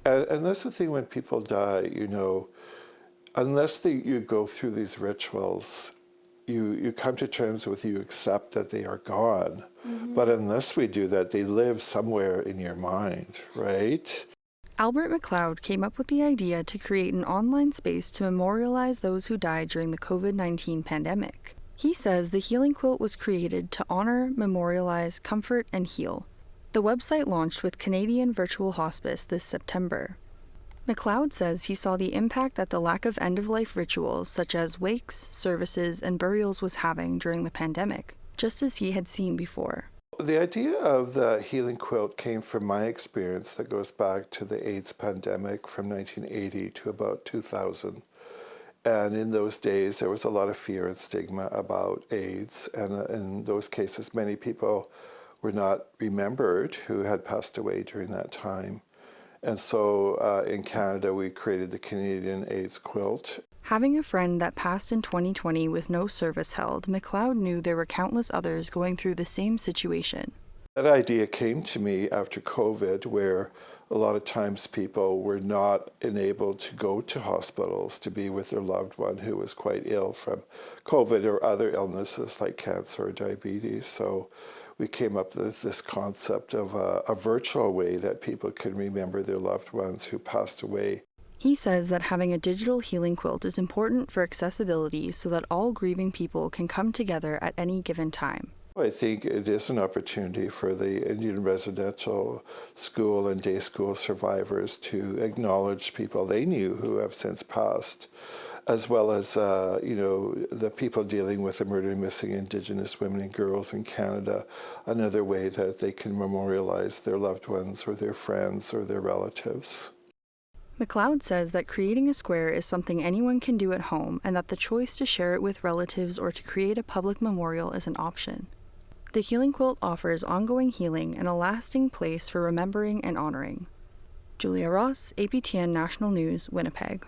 And that's the thing when people die, unless you go through these rituals, you come to terms with, you accept that they are gone. Mm-hmm. But unless we do that, they live somewhere in your mind, right? Albert McLeod came up with the idea to create an online space to memorialize those who died during the COVID-19 pandemic. He says the Healing Quilt was created to honor, memorialize, comfort, and heal. The website launched with Canadian Virtual Hospice this September. McLeod says he saw the impact that the lack of end-of-life rituals such as wakes, services, and burials was having during the pandemic, just as he had seen before. The idea of the Healing Quilt came from my experience that goes back to the AIDS pandemic from 1980 to about 2000. And in those days, there was a lot of fear and stigma about AIDS. And in those cases, many people were not remembered who had passed away during that time. And so in Canada, we created the Canadian AIDS Quilt. Having a friend that passed in 2020 with no service held, McLeod knew there were countless others going through the same situation. That idea came to me after COVID, where a lot of times people were not enabled to go to hospitals to be with their loved one who was quite ill from COVID or other illnesses like cancer or diabetes. So we came up with this concept of a virtual way that people can remember their loved ones who passed away. He says that having a digital healing quilt is important for accessibility so that all grieving people can come together at any given time. I think it is an opportunity for the Indian residential school and day school survivors to acknowledge people they knew who have since passed, as well as the people dealing with the murdered and missing Indigenous women and girls in Canada, another way that they can memorialize their loved ones or their friends or their relatives. McLeod says that creating a square is something anyone can do at home and that the choice to share it with relatives or to create a public memorial is an option. The Healing Quilt offers ongoing healing and a lasting place for remembering and honoring. Julia Ross, APTN National News, Winnipeg.